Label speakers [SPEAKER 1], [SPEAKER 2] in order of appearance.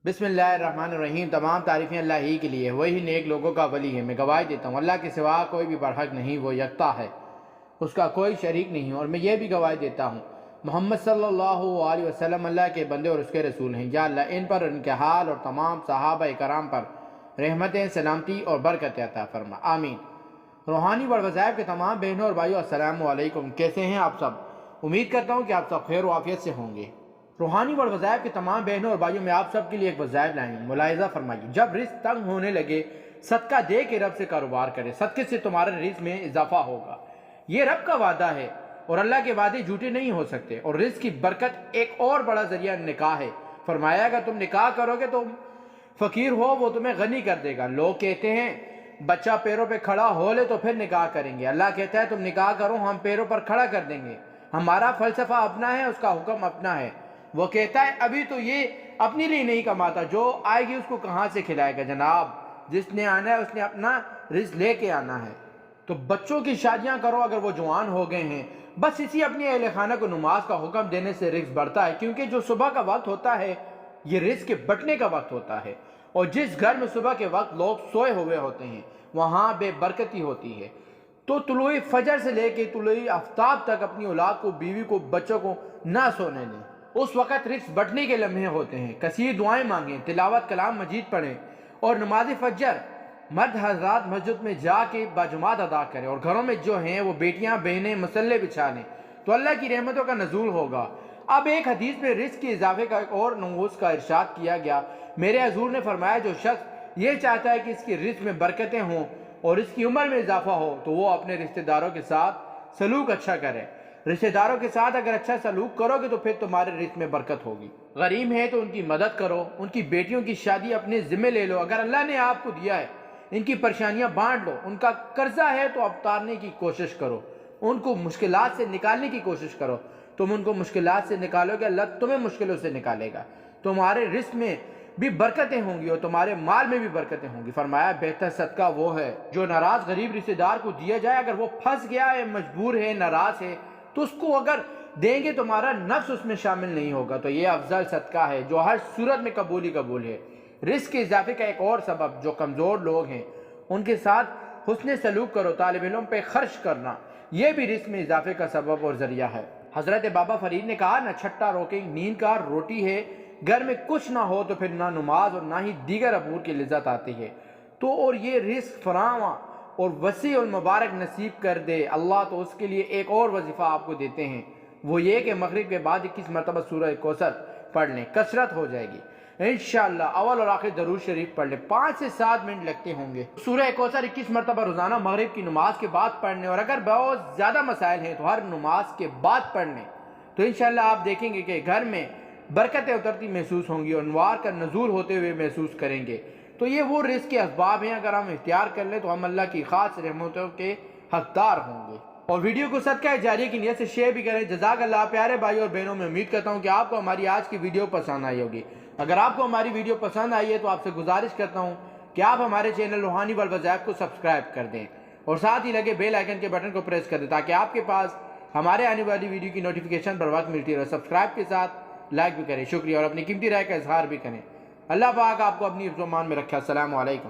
[SPEAKER 1] بسم اللہ الرحمن الرحیم۔ تمام تعریفیں اللہ ہی کے لیے، وہی نیک لوگوں کا ولی ہے۔ میں گواہی دیتا ہوں اللہ کے سوا کوئی بھی برحق نہیں، وہ یکتا ہے، اس کا کوئی شریک نہیں۔ اور میں یہ بھی گواہی دیتا ہوں محمد صلی اللہ علیہ وسلم اللہ کے بندے اور اس کے رسول ہیں۔ یا اللہ ان پر، ان کے حال اور تمام صحابہ کرام پر رحمتیں، سلامتی اور برکت عطا فرما، آمین۔ روحانی وظائف کے تمام بہنوں اور بھائیوں، السلام علیکم۔ کیسے ہیں آپ سب؟ امید کرتا ہوں کہ آپ سب خیر و عافیت سے ہوں گے۔ روحانی وظائف کے تمام بہنوں اور بھائیوں، میں آپ سب کے لیے ایک وظائف لائیں ہوں۔ ملاحظہ فرمائیے، جب رزق تنگ ہونے لگے، صدقہ دے کے رب سے کاروبار کرے، صدقے سے تمہارے رزق میں اضافہ ہوگا۔ یہ رب کا وعدہ ہے اور اللہ کے وعدے جھوٹے نہیں ہو سکتے۔ اور رزق کی برکت ایک اور بڑا ذریعہ نکاح ہے۔ فرمایا اگر تم نکاح کرو گے تو فقیر ہو، وہ تمہیں غنی کر دے گا۔ لوگ کہتے ہیں بچہ پیروں پہ کھڑا ہو لے تو پھر نکاح کریں گے۔ اللہ کہتا ہے تم نکاح کرو، ہم پیروں پر کھڑا کر دیں گے۔ ہمارا فلسفہ اپنا ہے، اس کا حکم اپنا ہے۔ وہ کہتا ہے ابھی تو یہ اپنے لیے نہیں کماتا، جو آئے گی اس کو کہاں سے کھلائے گا؟ جناب، جس نے آنا ہے اس نے اپنا رزق لے کے آنا ہے۔ تو بچوں کی شادیاں کرو اگر وہ جوان ہو گئے ہیں۔ بس اسی اپنی اہل خانہ کو نماز کا حکم دینے سے رزق بڑھتا ہے، کیونکہ جو صبح کا وقت ہوتا ہے یہ رزق کے بٹنے کا وقت ہوتا ہے۔ اور جس گھر میں صبح کے وقت لوگ سوئے ہوئے ہوتے ہیں وہاں بے برکتی ہوتی ہے۔ تو طلوع فجر سے لے کے طلوع آفتاب تک اپنی اولاد کو، بیوی کو، بچوں کو نہ سونے دیں۔ اس وقت رزق بٹنے کے لمحے ہوتے ہیں۔ کثیر دعائیں مانگیں، تلاوت کلام مجید پڑھیں اور نماز فجر مرد حضرات مسجد میں جا کے باجماعت ادا کریں، اور گھروں میں جو ہیں وہ بیٹیاں بہنیں مصلے بچھا لیں تو اللہ کی رحمتوں کا نزول ہوگا۔ اب ایک حدیث میں رزق کے اضافے کا ایک اور نموذج کا ارشاد کیا گیا۔ میرے حضور نے فرمایا جو شخص یہ چاہتا ہے کہ اس کی رزق میں برکتیں ہوں اور اس کی عمر میں اضافہ ہو تو وہ اپنے رشتہ داروں کے ساتھ سلوک اچھا کرے۔ رشتہ داروں کے ساتھ اگر اچھا سلوک کرو گے تو پھر تمہارے رزق میں برکت ہوگی۔ غریب ہے تو ان کی مدد کرو، ان کی بیٹیوں کی شادی اپنے ذمہ لے لو۔ اگر اللہ نے آپ کو دیا ہے ان کی پریشانیاں بانٹ لو۔ ان کا قرضہ ہے تو اتارنے کی کوشش کرو، ان کو مشکلات سے نکالنے کی کوشش کرو۔ تم ان کو مشکلات سے نکالو گے، اللہ تمہیں مشکلوں سے نکالے گا۔ تمہارے رزق میں بھی برکتیں ہوں گی اور تمہارے مال میں بھی برکتیں ہوں گی۔ فرمایا بہتر صدقہ وہ ہے جو ناراض غریب رشتہ دار کو دیا جائے۔ اگر وہ پھنس گیا ہے، مجبور ہے، ناراض ہے تو اس کو اگر دیں گے تمہارا نفس اس میں شامل نہیں ہوگا، تو یہ افضل صدقہ ہے جو ہر صورت میں قبول ہی قبول ہے۔ رزق کے اضافے کا ایک اور سبب، جو کمزور لوگ ہیں ان کے ساتھ حسن سلوک کرو۔ طالب علم پہ خرچ کرنا یہ بھی رزق میں اضافے کا سبب اور ذریعہ ہے۔ حضرت بابا فرید نے کہا نہ چھٹا روکے نیند کا روٹی ہے، گھر میں کچھ نہ ہو تو پھر نہ نماز اور نہ ہی دیگر امور کی لذت آتی ہے۔ تو اور یہ رزق فراواں اور وسیع المبارک نصیب کر دے اللہ تو اس کے لیے ایک اور وظیفہ آپ کو دیتے ہیں، وہ یہ کہ مغرب کے بعد 21 مرتبہ سورہ کوثر پڑھ لیں، کثرت ہو جائے گی انشاءاللہ۔ اول اور آخر درود شریف پڑھ لیں، 5 سے 7 منٹ لگتے ہوں گے۔ سورہ کوثر 21 مرتبہ روزانہ مغرب کی نماز کے بعد پڑھ لیں، اور اگر بہت زیادہ مسائل ہیں تو ہر نماز کے بعد پڑھ لیں، تو انشاءاللہ آپ دیکھیں گے کہ گھر میں برکتیں اترتی محسوس ہوں گی اور انوار کا نزول ہوتے ہوئے محسوس کریں گے۔ تو یہ وہ رزق کے اسباب ہیں، اگر ہم اختیار کر لیں تو ہم اللہ کی خاص رحمتوں کے حقدار ہوں گے۔ اور ویڈیو کو صدقہ جاریہ کی نیت سے شیئر بھی کریں۔ جزاک اللہ۔ پیارے بھائی اور بہنوں، میں امید کرتا ہوں کہ آپ کو ہماری آج کی ویڈیو پسند آئی ہوگی۔ اگر آپ کو ہماری ویڈیو پسند آئی ہے تو آپ سے گزارش کرتا ہوں کہ آپ ہمارے چینل روحانی وظائف کو سبسکرائب کر دیں اور ساتھ ہی لگے بیل آئیکن کے بٹن کو پریس کر دیں تاکہ آپ کے پاس ہمارے آنے والی ویڈیو کی نوٹیفیکیشن بر وقت ملتی رہے۔ سبسکرائب کے ساتھ لائک بھی کریں، شکریہ، اور اپنی قیمتی رائے کا اظہار بھی کریں۔ اللہ پاک آپ کو اپنی حفظ و امان میں رکھے۔ السلام علیکم۔